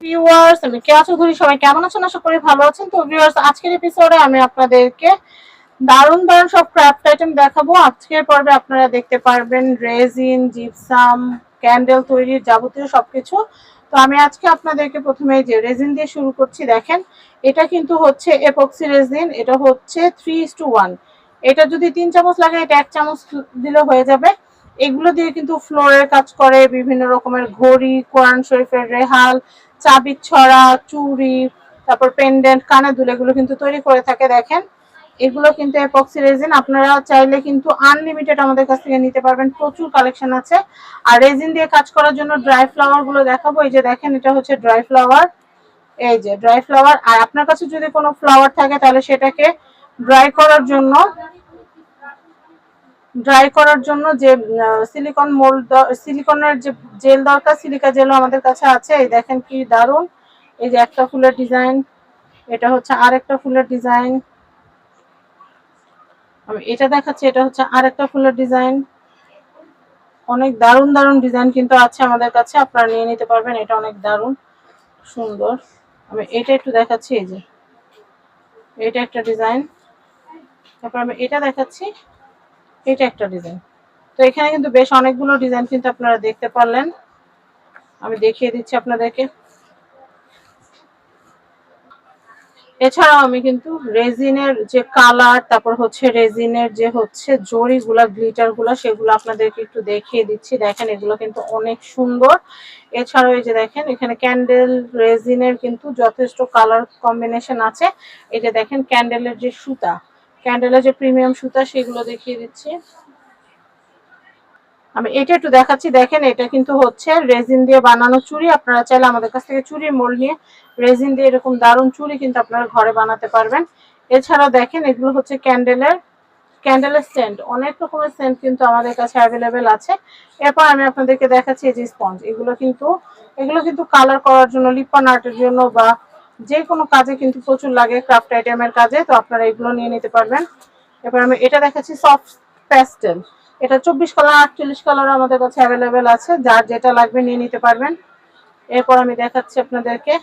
Viewers, আমি কেয়া চৌধুরী। সবাই কেমন আছেন? আশা করি ভালো আছেন। তো ভিউয়ার্স, আজকের এপিসোডে আমি আপনাদেরকে দারুণ দারুণ সব ক্রাফট আইটেম দেখাবো। আজকের পর্বে আপনারা দেখতে পারবেন রেজিন, জিপসাম, ক্যান্ডেল তৈরির যাবতীয় সবকিছু। তো আমি আজকে আপনাদেরকে প্রথমে যে রেজিন দিয়ে শুরু করছি। দেখেন, এটা কিন্তু হচ্ছে এপক্সি রেজিন। এটা হচ্ছে 3:1। এটা যদি 3 চামচ লাগে, এটা 1 চামচ দিলে হয়ে যাবে। এগুলো দিয়ে কিন্তু ফ্লোরের কাজ করে, বিভিন্ন রকমের ঘড়ি, কোরআন শরীফের রেহাল, চাবির ছড়া, চুড়ি, তারপর পেন্ডেন্ট, কানে দুল, এগুলো কিন্তু তৈরি করে থাকে। দেখেন, এগুলো কিন্তু এপক্সি রেজিন। আপনারা চাইলে কিন্তু আনলিমিটেড আমাদের কাছ থেকে নিতে পারবেন, প্রচুর কালেকশন আছে। আর রেজিন দিয়ে কাজ করার জন্য ড্রাই ফ্লাওয়ার গুলো দেখাবো। এই যে দেখেন, এটা হচ্ছে ড্রাই ফ্লাওয়ার। এই যে ড্রাই ফ্লাওয়ার। আর আপনার কাছে যদি কোনো ফ্লাওয়ার থাকে, তাহলে সেটাকে ড্রাই করার জন্য যে সিলিকন মোল্ড, সিলিকনের যে জেল দরকার, সিলিকা জেলও আমাদের কাছে আছে। এই দেখেন কি দারুণ। এই যে একটা ফুলের ডিজাইন, এটা হচ্ছে আরেকটা ফুলের ডিজাইন। আমি এটা দেখাচ্ছি, এটা হচ্ছে আরেকটা ফুলের ডিজাইন। অনেক দারুণ দারুণ ডিজাইন কিন্তু আছে আমাদের কাছে, আপনারা নিয়ে নিতে পারবেন। এটা অনেক দারুণ সুন্দর। আমি এটা একটু দেখাচ্ছি। এই যে এটা একটা ডিজাইন। তারপর আমি এটা দেখাচ্ছি, এটা একটা ডিজাইন। তো এখানে কিন্তু বেশ অনেকগুলো ডিজাইন কিন্তু আপনারা দেখতে পারলেন। আমি দেখিয়ে দিচ্ছি আপনাদেরকে। এছাড়াও আমি কিন্তু রেজিনের যে কালার, তারপর হচ্ছে রেজিনের যে হচ্ছে জরিগুলা, গ্লিটারগুলা, সেগুলো আপনাদেরকে একটু দেখিয়ে দিচ্ছি। দেখেন, এগুলো কিন্তু অনেক সুন্দর। এছাড়াও এই যে দেখেন, এখানে ক্যান্ডেল রেজিনের কিন্তু যথেষ্ট কালার কম্বিনেশন আছে। এই যে দেখেন, ক্যান্ডেলের যে সুতা, ক্যান্ডেলের যে প্রিমিয়াম সুতা, সেগুলো দেখিয়ে দিচ্ছি। আমি এটা একটু দেখাচ্ছি। দেখেন, এটা কিন্তু হচ্ছে রেজিন দিয়ে বানানো চুড়ি। আপনারা চাইলে আমাদের কাছ থেকে চুড়ির মোল্ড নিয়ে রেজিন দিয়ে এরকম দারুণ চুড়ি কিন্তু আপনারা ঘরে বানাতে পারবেন। এছাড়াও দেখেন, এগুলো হচ্ছে ক্যান্ডেলের সেন্ট। অনেক রকমের সেন্ট কিন্তু আমাদের কাছে অ্যাভেলেবেল আছে। এরপর আমি আপনাদেরকে দেখাচ্ছি এই যে স্পঞ্জ। এগুলো কিন্তু কালার করার জন্য, লিপন আর্টের জন্য, বা যে কোনো কাজে কিন্তু প্রচুর লাগে, ক্রাফট আইটেমের কাজে। তো আপনারা এগুলো নিয়ে নিতে পারবেন। এরপর আমি এটা দেখাচ্ছি সফট প্যাস্টেল। এটা 24 কালার, 48 কালার আমাদের কাছে অ্যাভেলেবেল আছে। যার যেটা লাগবে নিয়ে নিতে পারবেন। এরপর আমি দেখাচ্ছি আপনাদেরকে,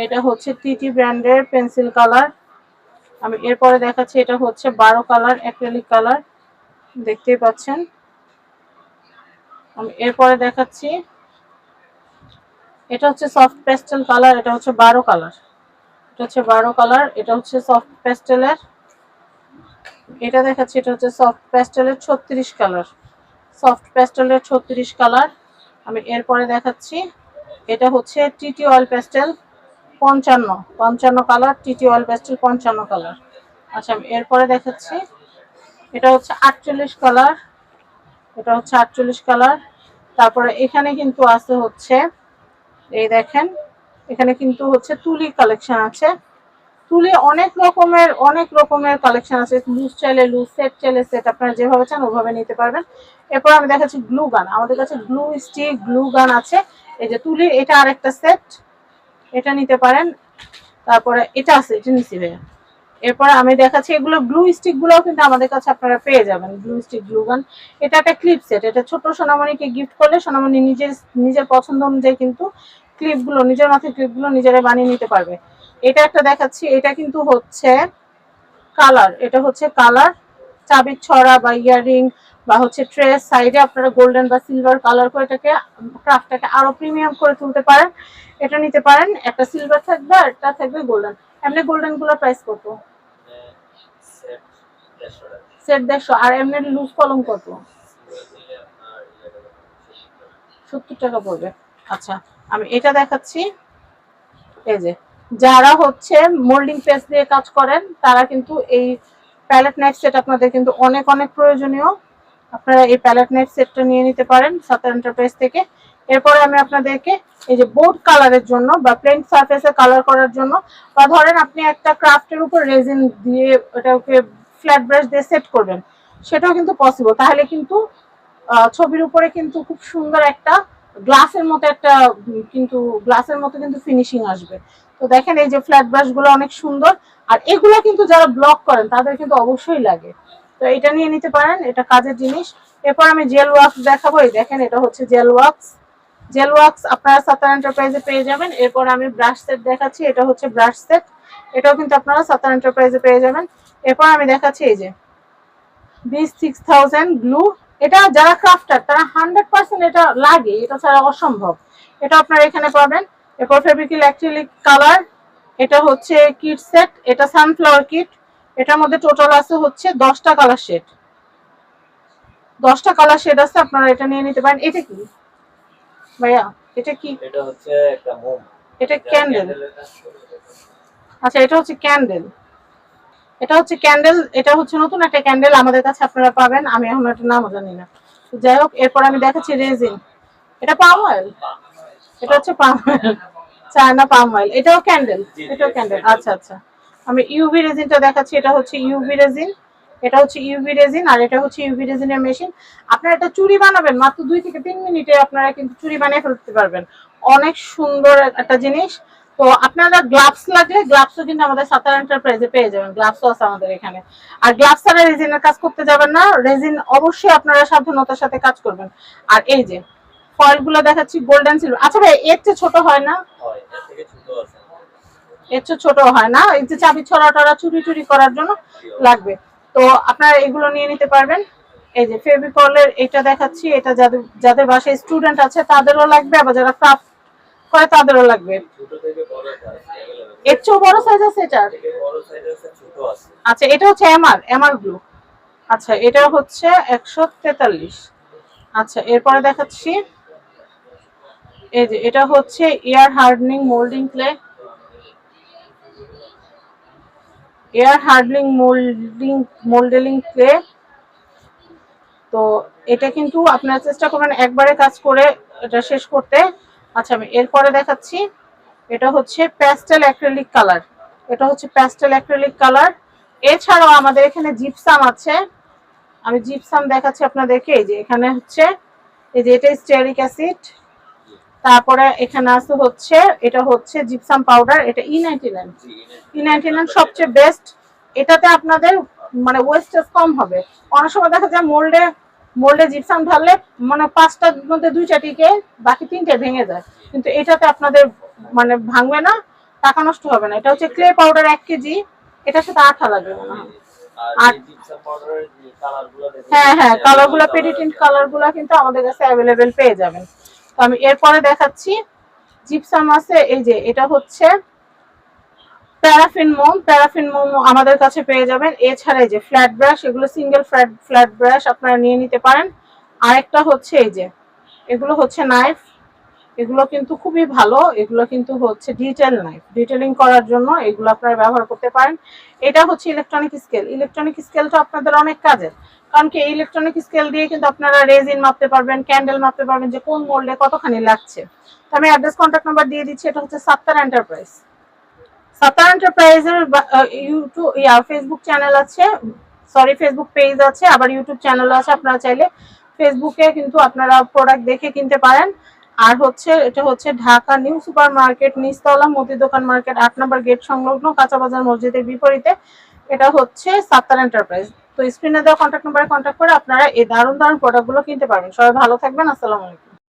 এটা হচ্ছে টিটি ব্র্যান্ডের পেন্সিল কালার। আমি এরপরে দেখাচ্ছি, এটা হচ্ছে 12 কালার অ্যাক্রিলিক কালার, দেখতেই পাচ্ছেন। আমি এরপরে দেখাচ্ছি, এটা হচ্ছে সফট প্যাস্টেল কালার। এটা হচ্ছে 12 কালার, এটা হচ্ছে 12 কালার। এটা হচ্ছে সফট প্যাস্টেলের। এটা দেখাচ্ছি, এটা হচ্ছে সফট প্যাস্টেলের 36 কালার, সফট প্যাস্টেলের 36 কালার। আমি এরপরে দেখাচ্ছি, এটা হচ্ছে TT oil pastel 55 colour, TT oil pastel 55 colour. আচ্ছা, আমি এরপরে দেখাচ্ছি, এটা হচ্ছে 48 কালার, এটা হচ্ছে 48 কালার। তারপরে এখানে কিন্তু আছে হচ্ছে, এই দেখেন, এখানে কিন্তু হচ্ছে তুলির কালেকশন আছে। তুলি অনেক রকমের কালেকশন আছে। লুজ চাইলে লুজ, সেট চাইলে সেট, আপনারা যেভাবে চান ওভাবে নিতে পারবেন। এরপর আমি দেখাচ্ছি গ্লু গান। আমাদের কাছে গ্লু স্টিক, গ্লু গান আছে। এই যে তুলির, এটা আরেকটা সেট, এটা নিতে পারেন। তারপরে এটা আছে, এটা নিচ্ছি ভাইয়া। এরপর আমি দেখাচ্ছি, এগুলো গ্লু স্টিক গুলোও কিন্তু আমাদের কাছে আপনারা পেয়ে যাবেন। গ্লু স্টিক, গ্লু গান। এটা একটা ক্লিপ সেট। এটা ছোট সোনামণিকে গিফট করলে সোনামণি নিজের পছন্দ অনুযায়ী কিন্তু ক্লিপগুলো, নিজের মাথায় ক্লিপগুলো নিজেরা বানিয়ে নিতে পারবে। এটা একটা দেখাচ্ছি, এটা কিন্তু হচ্ছে কালার। এটা হচ্ছে কালার, চাবির ছড়া বা ইয়াররিং বা হচ্ছে ট্রেস, সাইডে আপনারা গোল্ডেন বা সিলভার কালার করে এটাকে, ক্রাফটটাকে আরো প্রিমিয়াম করে তুলতে পারেন। এটা নিতে পারেন। একটা সিলভার থাকবে আর একটা থাকবে গোল্ডেন। এমনি গোল্ডেন গুলো প্রাইস কত? সেট 150। আর এমনি লুজ কলম কত? 70 টাকা পড়বে। আচ্ছা, আমি এটা দেখাচ্ছি। এই যে, যারা হচ্ছে মোল্ডিং পেজ দিয়ে কাজ করেন, তারা কিন্তু এই প্যালেট নাইফ সেট আপনাদের কিন্তু অনেক অনেক প্রয়োজনীয়। আপনারা এই প্যালেট নাইফ সেটটা নিয়ে নিতে পারেন সাতার এন্টারপ্রাইজ থেকে। এরপরে আমি আপনাদেরকে এই যে বোর্ড কালারের জন্য বা প্লেন সারফেসে কালার করার জন্য, বা ধরেন আপনি একটা ক্রাফটের উপর রেজিন দিয়ে ওটাকে ফ্ল্যাট ব্রাশ দিয়ে সেট করবেন, সেটাও কিন্তু পসিবল। তাহলে কিন্তু ছবির উপরে কিন্তু খুব সুন্দর একটা গ্লাসের মতো কিন্তু ফিনিশিং আসবে। তো দেখেন, এই যে ফ্ল্যাট ব্রাশ গুলো অনেক সুন্দর। আর এগুলো কিন্তু যারা ব্লক করেন তাদের কিন্তু অবশ্যই লাগে। তো এটা নিয়ে নিতে পারেন, এটা কাজের জিনিস। এরপর আমি জেল ওয়াক্স দেখাবো। এই দেখেন, এটা হচ্ছে জেল ওয়াক্স। জেল ওয়াক্স আপনারা সাত্তার এন্টারপ্রাইজে পেয়ে যাবেন। এরপর আমি ব্রাশ সেট দেখাচ্ছি, এটা হচ্ছে ব্রাশ সেট, এটাও কিন্তু আপনারা সাত্তার এন্টারপ্রাইজে পেয়ে যাবেন। এরপর আমি দেখাচ্ছি এই যে B6000 গ্লু, এটা যারা ক্রাফটার তারা 100% এটা লাগে, এটা ছাড়া অসম্ভব, এটা আপনারা এখানে পাবেন। এরপর ফেব্রিক্রিল অ্যাক্রিলিক কালার, এটা হচ্ছে কিট সেট, এটা সানফ্লাওয়ার কিট, এটার মধ্যে টোটাল আছে হচ্ছে 10টা কালার শেড, 10টা কালার শেড আছে, আপনারা এটা নিয়ে নিতে পারেন। এটা কি ভাইয়া, এটা কি? এটা হচ্ছে একটা মোম, এটা ক্যান্ডেল। আচ্ছা এটা হচ্ছে ক্যান্ডেল, এটা হচ্ছে ক্যান্ডেল, এটা হচ্ছে নতুন একটা ক্যান্ডেল আমাদের কাছে আপনারা পাবেন, আমি এখন এটা নামও জানি না। যাই হোক, এরপর আমি দেখাচ্ছি রেজিন, এটা পাম অয়েল, এটা হচ্ছে palm oil, China palm oil, এটাও ক্যান্ডেল, এটাও ক্যান্ডেল। আচ্ছা আচ্ছা, আমি ইউভি রেজিনটা দেখাচ্ছি, এটা হচ্ছে ইউভি রেজিন, এটা হচ্ছে ইউভি রেজিন, আর এটা হচ্ছে ইউভি রেজিনের মেশিন। আপনারা এটা চুড়ি বানাবেন মাত্র 2 থেকে 3 মিনিটে আপনারা কিন্তু চুড়ি বানিয়ে ফেলতে পারবেন, অনেক সুন্দর একটা জিনিস। তো আপনারা গ্লাভস লাগলে গ্লাভসও কিন্তু আমাদের সাত্তার এন্টারপ্রাইজে পেয়ে যাবেন, গ্লাভসও আছে আমাদের এখানে। আর গ্লাভস ছাড়া রেজিনের কাজ করতে যাবেন না, রেজিন অবশ্যই আপনারা সাবধানতার সাথে কাজ করবেন। আর এই যে ফয়েল গুলো দেখাচ্ছি গোল্ডেন সিলভার। আচ্ছা ভাই, এর চেয়ে ছোট হয় না? হয়, এর থেকে ছোট আছে, এর চেয়ে ছোট হয় না, এই যে চাবি ছড়া টড়া চুরি চুরি করার জন্য লাগবে, তো আপনারা এগুলো নিয়ে নিতে পারবেন। এই যে ফেভিকলের এটা দেখাচ্ছি, এটা যাদের যাদের বাসায় স্টুডেন্ট আছে তাদেরও লাগবে, আবার যারা ক্রাফট করে তাদেরও লাগবে। ছোট থেকে বড় আছে अवेलेबल, এর চেয়েও বড় সাইজ আছে এটা? থেকে বড় সাইজ আছে, ছোট আছে। আচ্ছা এটা হচ্ছে এমআর গ্লু, আচ্ছা এটা হচ্ছে 143। আচ্ছা এরপরে দেখাচ্ছি এই যে এটা হচ্ছে air hardening moulding clay, air hardening মোল্ডেলিং ক্লে। তো এটা কিন্তু আপনারা চেষ্টা করবেন একবারে কাজ করে এটা শেষ করতে। আচ্ছা আমি এরপরে দেখাচ্ছি, এটা হচ্ছে প্যাস্টেল অ্যাক্রিলিক কালার, এটা হচ্ছে প্যাস্টেল অ্যাক্রিলিক কালার। এছাড়াও আমাদের এখানে জিপসাম আছে, আমি জিপসাম দেখাচ্ছি আপনাদেরকে। এই যে এখানে হচ্ছে এই যে এটা স্টেরিক অ্যাসিড, তারপরে এখানে আছে হচ্ছে এটা হচ্ছে জিপসাম পাউডার, এটা E99 সবচেয়ে বেস্ট, এটাতে আপনাদের মানে ওয়েস্টেজ কম হবে। অনেক সময় দেখা যায় মোল্ডে মোল্ডে জিপসাম ঢাললে মানে 5টার মধ্যে 2টা টিকে, বাকি 3টে ভেঙে যায়, কিন্তু এটাতে আপনাদের মানে ভাঙবে না, টাকা নষ্ট হবে না। এটা হচ্ছে ক্লে পাউডার 1 কেজি, এটার সাথে আঠা লাগবে মনে হয়। আর এই জিপসাম পাউডারের যে কালারগুলো দেখেন, হ্যাঁ হ্যাঁ, কালারগুলো পেডিটেন্ট কালারগুলো কিন্তু আমাদের কাছে অ্যাভেলেবেল পেয়ে যাবেন। তো আমি এরপরে দেখাচ্ছি জিপসাম আছে, এই যে এটা হচ্ছে প্যারাফিন মোম আমাদের কাছে পেয়ে যাবেন। এছাড়া এই যে ফ্ল্যাট ব্রাশ, এগুলো সিঙ্গেল ফ্ল্যাট ব্রাশ আপনারা নিয়ে নিতে পারেন। আরেকটা হচ্ছে এই যে এগুলো হচ্ছে নাইফ, এগুলো কিন্তু খুবই ভালো, এগুলো কিন্তু হচ্ছে ডিটেল নাইফ, ডিটেলিং করার জন্য এগুলো আপনারা ব্যবহার করতে পারেন। এটা হচ্ছে ইলেকট্রনিক স্কেল, ইলেকট্রনিক স্কেলটা আপনাদের অনেক কাজের, কারণ কি ইলেকট্রনিক স্কেল দিয়ে কিন্তু আপনারা রেজিন মাপতে পারবেন, ক্যান্ডেল মাপতে পারবেন যে কোন মোল্ডে কতখানি লাগছে। তো আমি অ্যাড্রেস কন্ট্যাক্ট নাম্বার দিয়ে দিচ্ছি, এটা হচ্ছে সাত্তার এন্টারপ্রাইজ। সাত্তার এন্টারপ্রাইজের ইউটিউব ফেসবুক চ্যানেল আছে, সরি ফেসবুক পেজ আছে, আবার ইউটিউব চ্যানেল আছে, আপনারা চাইলে ফেসবুকে কিন্তু আপনারা প্রোডাক্ট দেখে কিনতে পারেন। আর হচ্ছে এটা হচ্ছে ঢাকা নিউ সুপার মার্কেট, নিচতলা মতি দোকান মার্কেট, 8 নম্বর গেট সংলগ্ন কাঁচা বাজার মসজিদের বিপরীতে, এটা হচ্ছে সাত্তার এন্টারপ্রাইজ। তো স্ক্রিনে দেওয়া কন্ট্যাক্ট নাম্বারে কন্ট্যাক্ট করে আপনারা এই দারুণ দারুণ প্রোডাক্টগুলো কিনতে পারবেন। সবাই ভালো থাকবেন, আসসালামু আলাইকুম।